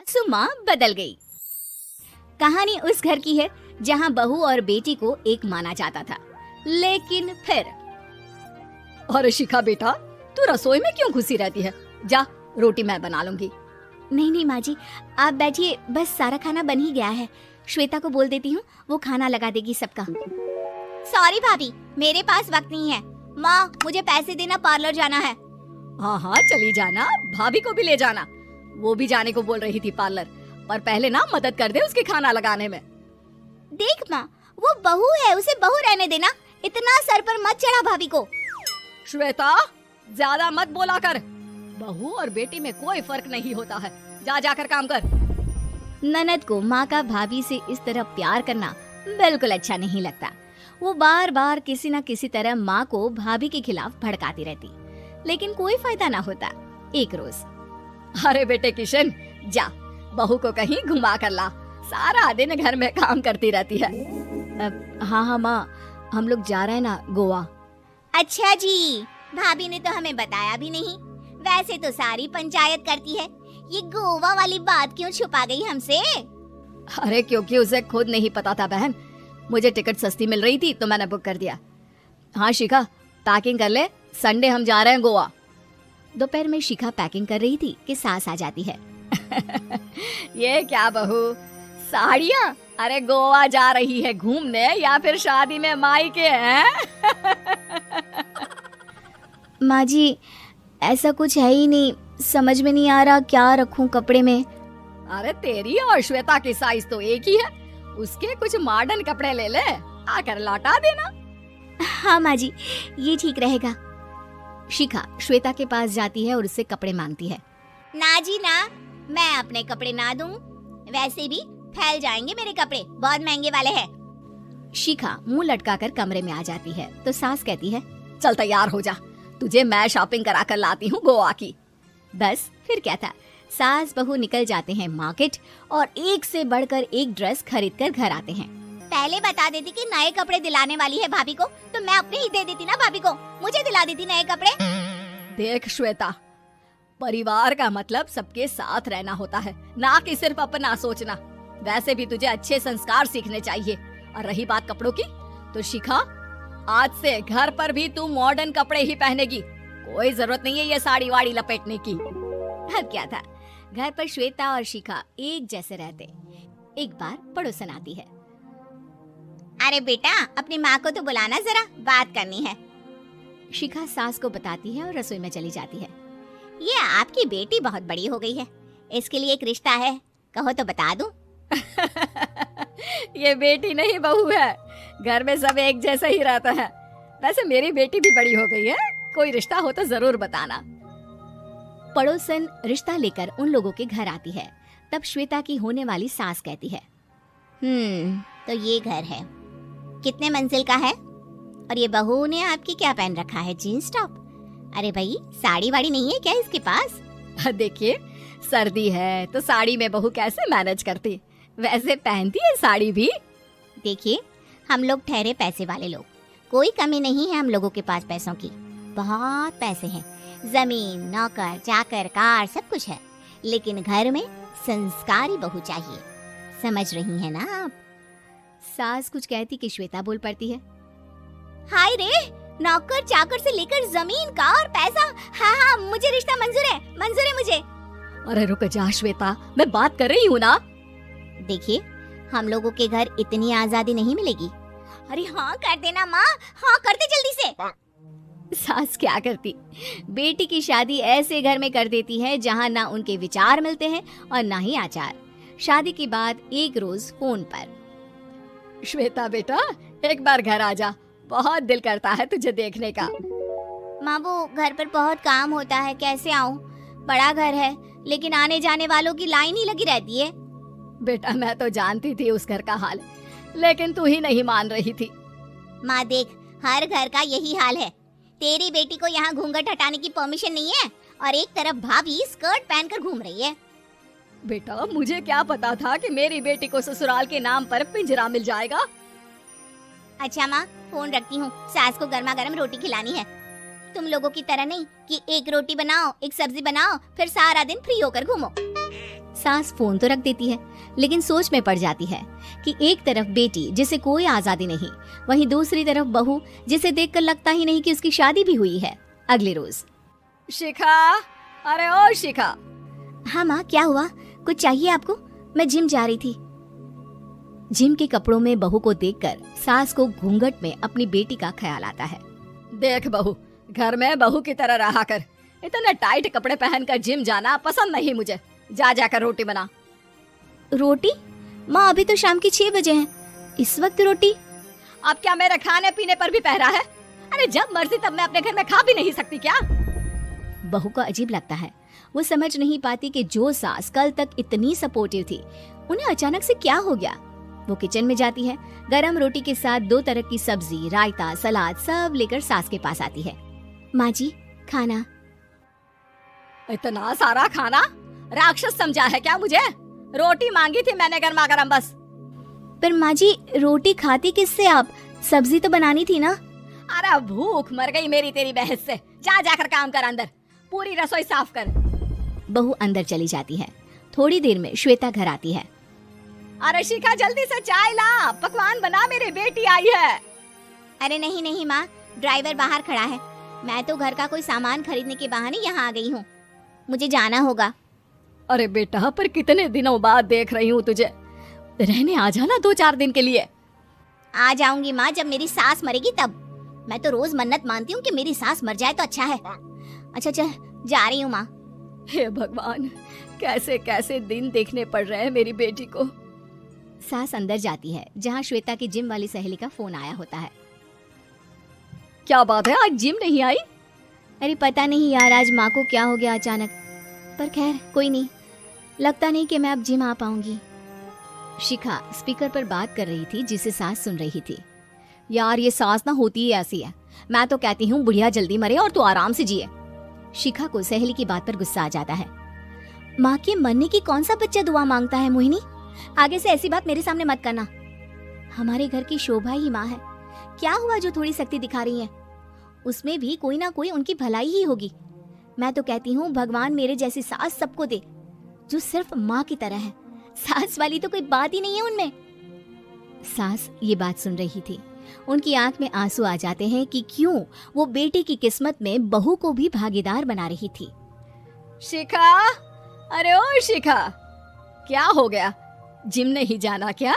सुमा बदल गई। कहानी उस घर की है जहाँ बहू और बेटी को एक माना जाता था, लेकिन फिर अरे शिखा बेटा, तू रसोई में क्यों घुसी रहती है? जा, रोटी मैं बना लूंगी। नहीं नहीं माँ जी, आप बैठिए, बस सारा खाना बन ही गया है। श्वेता को बोल देती हूँ, वो खाना लगा देगी सबका। सॉरी भाभी, मेरे पास वक्त नहीं है। माँ, मुझे पैसे देना, पार्लर जाना है। हाँ हाँ चली जाना, भाभी को भी ले जाना। वो भी जाने को बोल रही थी पार्लर, पर पहले ना मदद कर दे उसके खाना लगाने में। देख माँ, वो बहू है, उसे बहू रहने देना, इतना सर पर मत चढ़ा भाभी को। श्वेता, ज्यादा मत बोला कर। बहू और बेटी में कोई फर्क नहीं होता है। जा जाकर काम कर। ननद को माँ का भाभी से इस तरह प्यार करना बिल्कुल अच्छा नहीं लगता। वो बार बार किसी न किसी तरह माँ को भाभी के खिलाफ भड़काती रहती, लेकिन कोई फायदा ना होता। एक रोज, अरे बेटे किशन, जा बहू को कहीं घुमा कर ला, सारा दिन घर में काम करती रहती है। हाँ हाँ माँ, हम लोग जा रहे हैं ना गोवा। अच्छा जी, भाभी ने तो हमें बताया भी नहीं। वैसे तो सारी पंचायत करती है, ये गोवा वाली बात क्यों छुपा गई हमसे? अरे क्योंकि उसे खुद नहीं पता था बहन। मुझे टिकट सस्ती मिल रही थी तो मैंने बुक कर दिया। हाँ शिखा, पैकिंग कर ले, संडे हम जा रहे हैं गोवा। दोपहर में शिखा पैकिंग कर रही थी कि सास आ जाती है। ये क्या बहू, साड़ियाँ? अरे गोवा जा रही है घूमने या फिर शादी में मायके हैं? माँ जी, ऐसा कुछ है ही नहीं, समझ में नहीं आ रहा क्या रखूं कपड़े में। अरे तेरी और श्वेता की साइज तो एक ही है, उसके कुछ मॉडर्न कपड़े ले ले, आकर लौटा देना। हाँ माँ जी, ये ठीक रहेगा। शिखा श्वेता के पास जाती है और उससे कपड़े मांगती है। ना जी ना, मैं अपने कपड़े ना दूं, वैसे भी फैल जाएंगे मेरे कपड़े, बहुत महंगे वाले हैं। शिखा मुंह लटकाकर कमरे में आ जाती है तो सास कहती है, चल तैयार हो जा, तुझे मैं शॉपिंग करा कर लाती हूँ गोवा की। बस फिर क्या था, सास बहू निकल जाते हैं मार्केट और एक से बढ़कर एक ड्रेस खरीद कर घर आते हैं। पहले बता देती कि नए कपड़े दिलाने वाली है भाभी को, तो मैं अपने ही दे देती ना भाभी को, मुझे दिला देती नए कपड़े। देख श्वेता, परिवार का मतलब सबके साथ रहना होता है, ना कि सिर्फ अपना सोचना। वैसे भी तुझे अच्छे संस्कार सीखने चाहिए। और रही बात कपड़ों की, तो शिखा, आज से घर पर भी तू मॉडर्न कपड़े ही पहनेगी, कोई जरूरत नहीं है ये साड़ी वाड़ी लपेटने की। अब क्या था, घर पर श्वेता और शिखा एक जैसे रहते। एक बार पड़ोसन आती है। अरे बेटा, अपनी माँ को तो बुलाना, जरा बात करनी है। शिखा सास को बताती है और रसोई में चली जाती है। ये आपकी बेटी बहुत बड़ी हो गई है, इसके लिए एक रिश्ता है, कहो तो बता दूं। ये बेटी नहीं बहू है, घर में सब एक जैसा ही रहता है। वैसे मेरी बेटी भी बड़ी हो गई है, कोई रिश्ता हो तो जरूर बताना। पड़ोसन रिश्ता लेकर उन लोगों के घर आती है। तब श्वेता की होने वाली सास कहती है, तो ये घर है, कितने मंजिल का है? और ये बहू ने आपकी क्या पहन रखा है, जीन्स टॉप? अरे भाई, साड़ी वाड़ी नहीं है क्या इसके पास? देखिए, सर्दी है तो साड़ी में बहू कैसे मैनेज करती, वैसे पहनती है साड़ी भी। देखिए, हम लोग ठहरे पैसे वाले लोग, कोई कमी नहीं है हम लोगों के पास पैसों की, बहुत पैसे हैं, जमीन, नौकर चाकर, कार, सब कुछ है, लेकिन घर में संस्कारी बहू चाहिए, समझ रही हैं ना आप? सास कुछ कहती कि श्वेता बोल पड़ती है, हाय रे, नौकर चाकर से लेकर जमीन, कार, पैसा, हाँ हाँ मुझे रिश्ता मंजूर है मुझे। अरे रुक जा श्वेता, मैं बात कर रही हूँ ना। देखिए, हम लोगों के घर इतनी आजादी नहीं मिलेगी। अरे हाँ कर देना माँ, हाँ कर दे जल्दी से। सास क्या करती, बेटी की शादी ऐसे घर में कर देती है जहाँ ना उनके विचार मिलते हैं और ना ही आचार। शादी के बाद एक रोज फोन पर, श्वेता बेटा, एक बार घर आ जा, बहुत दिल करता है तुझे देखने का। माँ, वो घर पर बहुत काम होता है, कैसे आऊँ? बड़ा घर है, लेकिन आने जाने वालों की लाइन ही लगी रहती है। बेटा, मैं तो जानती थी उस घर का हाल, लेकिन तू ही नहीं मान रही थी। माँ देख, हर घर का यही हाल है। तेरी बेटी को यहाँ घूंघट हटाने की परमिशन नहीं है और एक तरफ भाभी स्कर्ट पहनकर घूम रही है। बेटा, मुझे क्या पता था कि मेरी बेटी को ससुराल के नाम पर पिंजरा मिल जाएगा। अच्छा माँ, फोन रखती हूँ, सास को गर्मा गर्म रोटी खिलानी है। तुम लोगों की तरह नहीं कि एक रोटी बनाओ, एक सब्जी बनाओ, फिर सारा दिन फ्री होकर घूमो। सास फोन तो रख देती है, लेकिन सोच में पड़ जाती है कि एक तरफ बेटी जिसे कोई आजादी नहीं, वहीं दूसरी तरफ बहू जिसे देखकर लगता ही नहीं कि उसकी शादी भी हुई है। अगले रोज। शिखा, अरे ओ शिखा। हाँ माँ, क्या हुआ? कुछ चाहिए आपको? मैं जिम जा रही थी। जिम के कपड़ों में बहू को देखकर सास को घूंघट में अपनी बेटी का ख्याल आता है। देख बहू, घर में बहू की तरह रहा कर। इतने टाइट कपड़े पहनकर जिम जाना पसंद नहीं मुझे। जा जाकर रोटी बना। रोटी? माँ, अभी तो शाम के 6 बजे हैं, इस वक्त रोटी? अब क्या मेरे खाने पीने पर भी पहरा है? अरे जब मर्जी तब मैं अपने घर में खा भी नहीं सकती क्या? बहू को अजीब लगता है। वो समझ नहीं पाती कि जो सास कल तक इतनी सपोर्टिव थी, उन्हें अचानक से क्या हो गया। वो किचन में जाती है, गरम रोटी के साथ 2 तरह की सब्जी, रायता, सलाद सब लेकर सास के पास आती है। माँ जी, खाना। इतना सारा खाना? राक्षस समझा है क्या मुझे? रोटी मांगी थी मैंने गर्मा गर्म बस। पर माँ जी, रोटी खाती किससे आप? सब्जी तो बनानी थी ना। अरे भूख मर गई मेरी तेरी बहस से। जा जाकर काम कर, अंदर पूरी रसोई साफ कर। बहू अंदर चली जाती है। थोड़ी देर में श्वेता घर आती है। अरे शिखा, जल्दी से चाय ला, पकवान बना, मेरी बेटी आई है। अरे नहीं नहीं माँ, ड्राइवर बाहर खड़ा है। मैं तो घर का कोई सामान खरीदने के बहाने यहाँ आ गई हूँ, मुझे जाना होगा। अरे बेटा, पर कितने दिनों बाद देख रही हूँ तुझे, रहने आ जाना 2-4 दिन के लिए। आ जाऊंगी माँ, जब मेरी सास मरेगी तब। मैं तो रोज मन्नत मानती हूँ कि मेरी सास मर जाए तो अच्छा है। अच्छा चल, जा रही हूँ माँ। हे भगवान, कैसे कैसे दिन देखने पड़ रहे हैं मेरी बेटी को। सास अंदर जाती है, जहाँ श्वेता की जिम वाली सहेली का फोन आया होता है। क्या बात है, आज जिम नहीं आई? अरे पता नहीं यार, आज माँ को क्या हो गया अचानक। पर खैर कोई नहीं, लगता नहीं कि मैं अब जिम आ पाऊंगी। शिखा स्पीकर पर बात कर रही थी, जिसे सास सुन रही थी। यार ये सास ना होती ही ऐसी है। मैं तो कहती हूँ बुढ़िया जल्दी मरे और तू आराम से जिए। शिखा को सहेली की बात पर गुस्सा आ जाता है। माँ के मरने की कौन सा बच्चा दुआ मांगता है मोहिनी? आगे से ऐसी बात मेरे सामने मत करना। हमारे घर की शोभा ही माँ है। क्या हुआ जो थोड़ी शक्ति दिखा रही है? उसमें भी कोई ना कोई उनकी भलाई ही होगी। मैं तो कहती हूँ भगवान मेरे जैसी सास सबको दे, जो सिर्फ माँ की तरह है। सास वाली तो कोई बात ही नहीं है उनमें। सास ये बात सुन रही थी। उनकी आंख में आंसू आ जाते हैं कि क्यों वो बेटी की किस्मत में बहू को भी भागीदार बना रही थी। शिखा, अरे ओ शिखा, क्या हो गया? जिम नहीं जाना क्या?